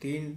3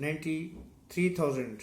93,000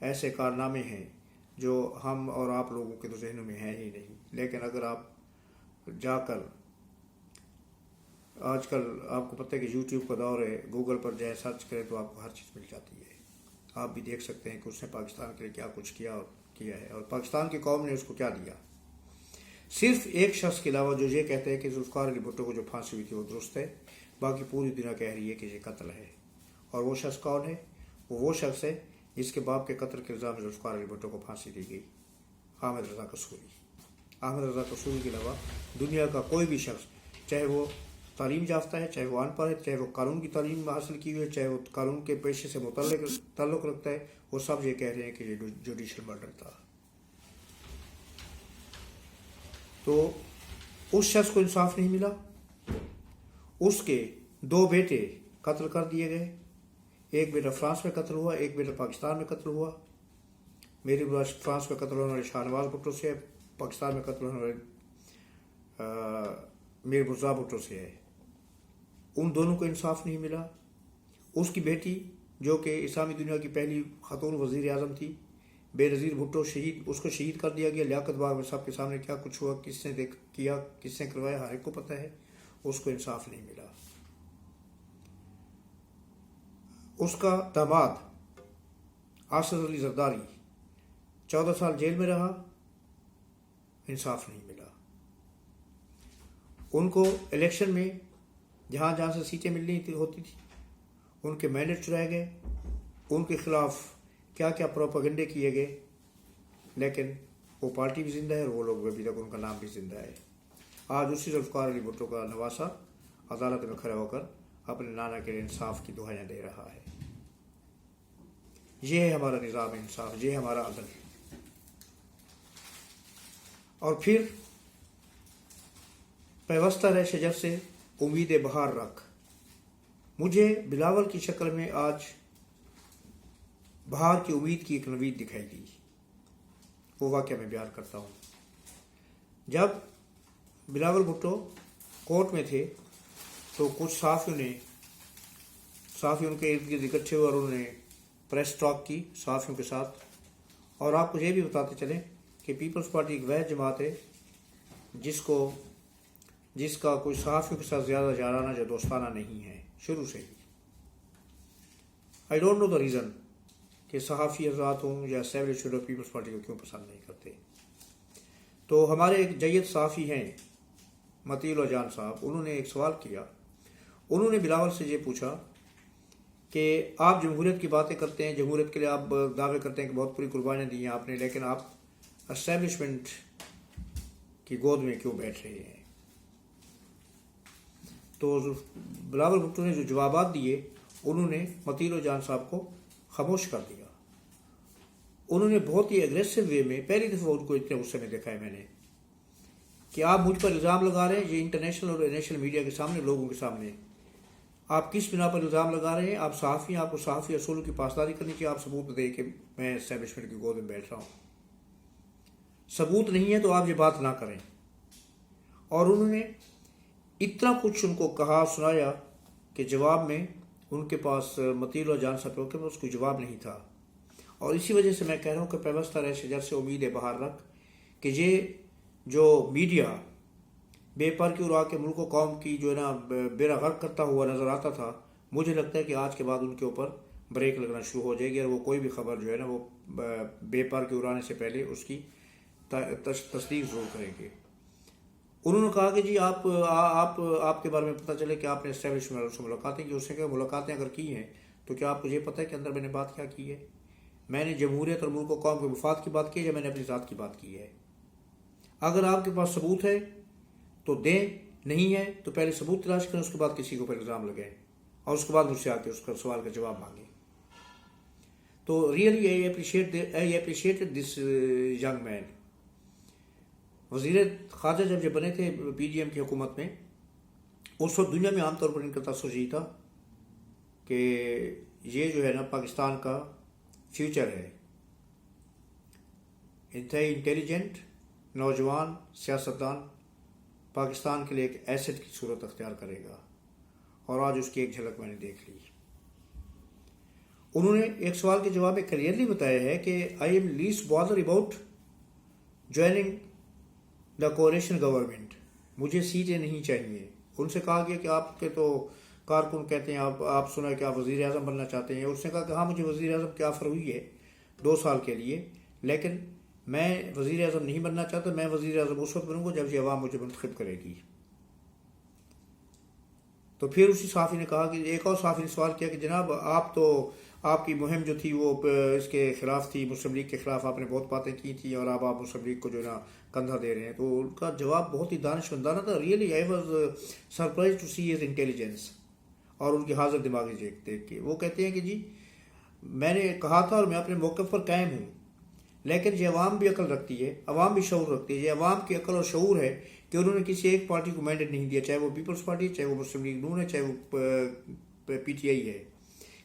ایسے کارنامے ہیں جو ہم اور آپ لوگوں کے تو ذہنوں میں ہیں ہی نہیں. لیکن اگر آپ جا کر آج کل آپ کو پتہ ہے کہ یوٹیوب کا دور ہے، گوگل پر جائے سرچ کریں تو آپ کو ہر چیز مل جاتی ہے. آپ بھی دیکھ سکتے ہیں کہ اس نے پاکستان کے لیے کیا کچھ کیا ہے اور پاکستان کی قوم نے اس کو کیا دیا. صرف ایک شخص کے علاوہ جو یہ کہتے ہیں کہ ذوالفقار علی بھٹو کو جو پھانسی ہوئی تھی وہ درست ہے، باقی پوری دنیا کہہ رہی ہے کہ یہ قتل ہے. اور وہ شخص کون ہے؟ وہ شخص ہے جس کے باپ کے قتل کے الزام میں ذوالفقار علی بھٹو کو پھانسی دی گئی، حامد رضا قصوری. احمد رضا قصوری کے علاوہ دنیا کا کوئی بھی شخص، چاہے وہ تعلیم یافتہ ہے، چاہے وہ ان پڑھ ہے، چاہے وہ قانون کی تعلیم حاصل کی ہوئی ہے، چاہے وہ قانون کے پیشے سے تعلق رکھتا ہے، وہ سب یہ کہہ رہے ہیں کہ یہ جوڈیشل مرڈر تھا. تو اس شخص کو انصاف نہیں ملا. اس کے 2 بیٹے قتل کر دیے گئے. ایک بیٹا فرانس میں قتل ہوا، ایک بیٹا پاکستان میں قتل ہوا. میری مراد فرانس میں قتل ہونے والے شاہ نواز بھٹو سے ہے، پاکستان میں قتل ہونے والے میر مرزا بھٹو سے ہے. ان دونوں کو انصاف نہیں ملا. اس کی بیٹی جو کہ اسلامی دنیا کی پہلی خاتون وزیر اعظم تھی، بے نظیر بھٹو، اس کو شہید کر دیا گیا. لیاقت باغ میں سب کے سامنے کیا کچھ ہوا، کس نے کیا، کس نے کروایا، ہر ایک کو پتہ ہے. اس کو انصاف نہیں ملا. اس کا داماد اسد علی زرداری 14 سال جیل میں رہا، انصاف نہیں ملا. ان کو الیکشن میں جہاں جہاں سے سیٹیں ملنی ہوتی تھی ان کے مینڈیٹ چرائے گئے، ان کے خلاف کیا کیا پروپیگنڈے کیے گئے. لیکن وہ پارٹی بھی زندہ ہے اور وہ لوگ بھی ابھی تک ان کا نام بھی زندہ ہے. آج اسی ذوالفقار علی بھٹو کا نواسا عدالت میں کھڑا ہو کر اپنے نانا کے انصاف کی دہائیاں دے رہا ہے. یہ ہے ہمارا نظام انصاف، یہ ہے ہمارا عدل. اور پھر پیوستہ رہ شجر سے امید بہار رکھ. مجھے بلاول کی شکل میں آج بہار کی امید کی ایک نوید دکھائی دی. وہ واقعہ میں بیان کرتا ہوں. جب بلاول بھٹو کورٹ میں تھے تو کچھ صحافی ان کے ارد گرد اکٹھے ہوئے اور انہوں نے پریس ٹاک کی صحافیوں کے ساتھ. اور آپ کو یہ بھی بتاتے چلیں کہ پیپلز پارٹی ایک وہ جماعت ہے جس کا کوئی صحافیوں کے ساتھ زیادہ جارانہ یا دوستانہ نہیں ہے شروع سے ہی. I don't know the reason کہ صحافی حضرات ہوں یا اسٹیبلش پیپلز پارٹی کو کیوں پسند نہیں کرتے. تو ہمارے ایک جید صحافی ہیں متی اللہ جان صاحب، انہوں نے ایک سوال کیا. انہوں نے بلاول سے یہ پوچھا کہ آپ جمہوریت کی باتیں کرتے ہیں، جمہوریت کے لیے آپ دعوے کرتے ہیں کہ بہت بڑی قربانیاں دی ہیں آپ نے، لیکن آپ اسٹیبلشمنٹ کی گود میں کیوں بیٹھ رہے ہیں؟ تو بلاول بھٹو نے جو جوابات دیے انہوں نے متی اللہ جان صاحب کو خاموش کر دیا. انہوں نے بہت ہی اگریسو وے میں، پہلی دفعہ ان کو اتنے غصے میں دیکھا ہے میں نے، کہ آپ مجھ پر الزام لگا رہے ہیں، یہ انٹرنیشنل اور نیشنل میڈیا کے سامنے، لوگوں کے سامنے آپ کس بنا پر الزام لگا رہے ہیں؟ آپ صحافی ہیں، آپ کو صحافی اصولوں کی پاسداری کرنی چاہیے. آپ ثبوت دیں کہ میں اسٹیبلشمنٹ کی گود میں بیٹھ رہا ہوں. ثبوت نہیں ہے تو آپ یہ بات نہ کریں. اور انہوں نے اتنا کچھ ان کو کہا سنایا کہ جواب میں ان کے پاس متی اللہ جان صاحب کے پاس کوئی جواب نہیں تھا. اور اسی وجہ سے میں کہہ رہا ہوں کہ پیوستہ رہ شجر سے امید بہار رکھ، کہ یہ جو میڈیا بے پر کی اڑا کے ملک و قوم کی جو ہے نا بیڑا غرق کرتا ہوا نظر آتا تھا، مجھے لگتا ہے کہ آج کے بعد ان کے اوپر بریک لگنا شروع ہو جائے گی اور وہ کوئی بھی خبر جو ہے نا وہ بے پر کے اڑانے سے پہلے اس کی تصدیق ضرور کریں گے. انہوں نے کہا کہ جی آپ کے بارے میں پتہ چلے کہ آپ نے اسٹیبلشمنٹ سے ملاقاتیں کی. اس نے کہا ملاقاتیں اگر کی ہیں تو کیا آپ کو یہ پتہ ہے کہ اندر میں نے بات کیا کی ہے؟ میں نے جمہوریت اور ملک و قوم کے مفاد کی بات کی ہے یا میں نے اپنی ذات کی بات کی ہے؟ اگر آپ کے پاس ثبوت ہے تو دیں، نہیں ہے تو پہلے ثبوت تلاش کریں، اس کے بعد کسی کو پر الزام لگائیں اور اس کے بعد مجھ سے آ کے اس کا سوال کا جواب مانگیں. تو really I appreciated this young man. وزیر خارجہ جب یہ بنے تھے پی ڈی ایم کی حکومت میں، اس وقت دنیا میں عام طور پر ان کا تاثر یہی تھا کہ یہ جو ہے نا پاکستان کا فیوچر ہے. انتہائی انٹیلیجنٹ نوجوان سیاستدان پاکستان کے لیے ایک ایسٹ کی صورت اختیار کرے گا، اور آج اس کی ایک جھلک میں نے دیکھ لی. انہوں نے ایک سوال کے جواب میں کلیئرلی بتایا ہے کہ I am list bother about joining the coalition government, مجھے سیٹیں نہیں چاہیے. ان سے کہا گیا کہ آپ کے تو کارکن کہتے ہیں آپ سنا کہ آپ وزیر اعظم بننا چاہتے ہیں. اس نے کہا کہ ہاں مجھے وزیر اعظم کی آفر ہوئی ہے 2 سال کے لیے، لیکن میں وزیر اعظم نہیں بننا چاہتا. میں وزیر اعظم اس وقت بنوں گا جب یہ عوام مجھے منتخب کرے گی. تو پھر اسی صحافی نے کہا کہ ایک اور صحافی نے سوال کیا کہ جناب آپ کی مہم جو تھی وہ اس کے خلاف تھی، مسلم لیگ کے خلاف آپ نے بہت باتیں کی تھیں اور اب آپ مسلم لیگ کو جو ہے نا کندھا دے رہے ہیں. تو ان کا جواب بہت ہی دانشمندانہ تھا. Really I was surprise to see his intelligence اور ان کی حاضر دماغی دیکھ کے. وہ کہتے ہیں کہ جی میں نے کہا تھا اور میں اپنے موقف پر قائم ہوں، لیکن یہ عوام بھی عقل رکھتی ہے، عوام بھی شعور رکھتی ہے. یہ عوام کی عقل اور شعور ہے کہ انہوں نے کسی ایک پارٹی کو مینڈیٹ نہیں دیا، چاہے وہ پیپلز پارٹی ہے، چاہے وہ مسلم لیگ نون ہے، چاہے وہ پی ٹی آئی ہے.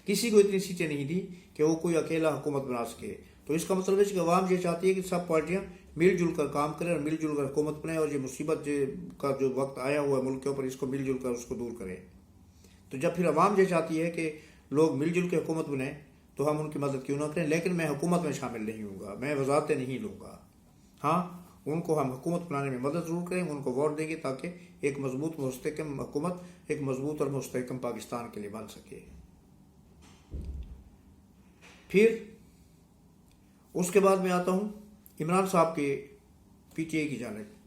کسی کو اتنی سیٹیں نہیں دی کہ وہ کوئی اکیلا حکومت بنا سکے. تو اس کا مطلب ہے کہ عوام یہ چاہتی ہے کہ سب پارٹیاں مل جل کر کام کریں اور مل جل کر حکومت بنائیں، اور یہ مصیبت کا جو وقت آیا ہوا ہے ملک کے اوپر اس کو مل جل کر اس کو دور کریں. تو جب پھر عوام یہ چاہتی ہے کہ لوگ مل جل کے حکومت بنائیں تو ہم ان کی مدد کیوں نہ کریں، لیکن میں حکومت میں شامل نہیں ہوں گا، میں وزارتیں نہیں لوں گا. ہاں ان کو ہم حکومت بنانے میں مدد ضرور کریں گے، ان کو ووٹ دیں گے تاکہ ایک مضبوط مستحکم حکومت ایک مضبوط اور مستحکم پاکستان کے لیے بن سکے. پھر اس کے بعد میں آتا ہوں عمران صاحب کے پی ٹی آئی کی جانب.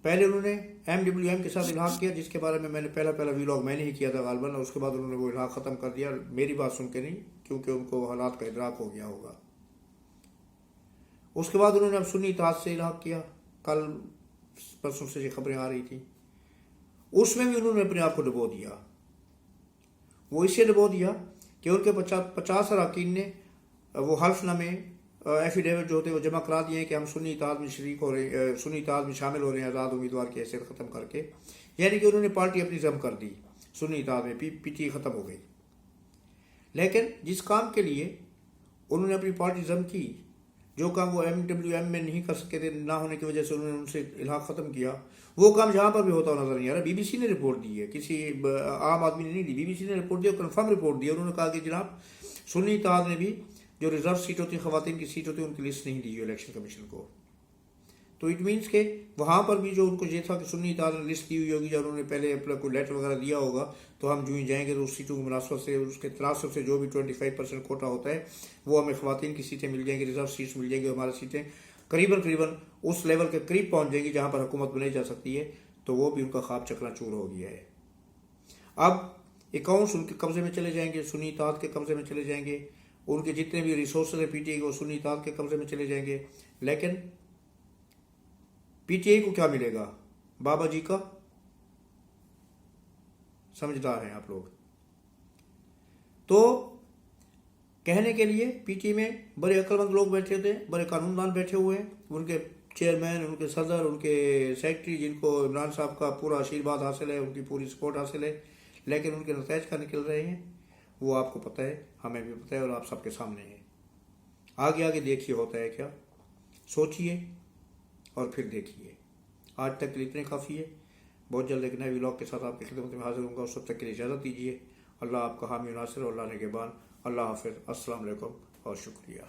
پہلے انہوں نے ایم ڈبلیو ایم کے ساتھ الحاق کیا، جس کے بارے میں نے پہلا ویلاگ میں نے ہی کیا تھا غالباً، اور اس کے بعد انہوں نے وہ الحاق ختم کر دیا، میری بات سن کے نہیں، کیونکہ ان کو حالات کا ادراک ہو گیا ہوگا. اس کے بعد انہوں نے اب سنی اتحاد سے الحاق کیا. کل پرسوں سے یہ خبریں آ رہی تھیں، اس میں بھی انہوں نے اپنے آپ کو ڈبو دیا. وہ اسے ڈبو دیا کہ ان کے 50 اراکین نے وہ حلف نامے ایفیڈیوٹ جو ہوتے ہیں وہ جمع کرا دیے ہیں کہ ہم سنی اتحاد میں شریک ہو رہے ہیں، سنی اتحاد میں شامل ہو رہے ہیں آزاد امیدوار کی حیثیت ختم کر کے. یعنی کہ انہوں نے پارٹی اپنی ضم کر دی، سنی اتحاد میں پی ٹی آئی ختم ہو گئی. لیکن جس کام کے لیے انہوں نے اپنی پارٹی ضم کی، جو کام وہ ایم ڈبلیو ایم میں نہیں کر سکے تھے نہ ہونے کی وجہ سے انہوں نے ان سے الحاق ختم کیا، وہ کام جہاں پر بھی ہوتا ہوا نظر نہیں آ رہا. بی بی سی نے رپورٹ دی ہے، کسی عام آدمی نے نہیں دی، بی بی سی نے رپورٹ دی اور کنفرم رپورٹ دی. انہوں نے کہا کہ جناب سنی اتحاد نے بھی جو ریزرو سیٹ ہوتی ہیں، خواتین کی سیٹ ہوتی ہیں، ان کی لسٹ نہیں دی الیکشن کمیشن کو. تو اٹ مینس کہ وہاں پر بھی جو ان کو یہ تھا کہ سنی اتحاد نے لسٹ دی ہوئی ہوگی، یا انہوں نے پہلے اپنا کوئی لیٹر وغیرہ دیا ہوگا، تو ہم جو ہی جائیں گے تو اس سیٹوں کی مناسبت سے اس کے تناسب سے جو بھی 25% کوٹا ہوتا ہے وہ ہمیں خواتین کی سیٹیں مل جائیں گی، ریزرو سیٹس مل جائیں گی. ہماری سیٹیں قریباً اس لیول کے قریب پہنچ جائیں گی جہاں پر حکومت بنائی جا سکتی ہے. تو وہ بھی ان کا خواب چکنا چور ہو گیا ہے. اب اکاؤنٹس ان کے قبضے میں چلے جائیں گے، سنی اتحاد کے قبضے میں چلے جائیں گے، ان کے جتنے بھی ریسورسز ہیں پی ٹی آئی کو سنی اتحاد کے قبضے میں چلے جائیں گے. لیکن پی ٹی آئی کو کیا ملے گا؟ بابا جی کا سمجھدار ہیں آپ لوگ. تو کہنے کے لیے پی ٹی آئی میں بڑے عقل مند لوگ بیٹھے ہوتے ہیں، بڑے قانون دان بیٹھے ہوئے ہیں، ان کے چیئرمین، ان کے صدر، ان کے سیکرٹری، جن کو عمران صاحب کا پورا آشیرواد حاصل ہے، ان کی پوری سپورٹ حاصل ہے. لیکن ان کے نتائج کا نکل رہے ہیں، وہ آپ کو پتہ ہے، ہمیں بھی پتہ ہے، اور آپ سب کے سامنے ہیں. آگے دیکھیے ہوتا ہے کیا، سوچیے اور پھر دیکھیے. آج تک کے لیے اتنے کافی ہے. بہت جلد ایک نئے ولاگ کے ساتھ آپ کی خدمت میں حاضر ہوں گا. اس وقت تک کے لیے اجازت دیجیے. اللہ آپ کا حامی و ناصر اور اللہ نگہبان. اللہ حافظ. السلام علیکم اور شکریہ.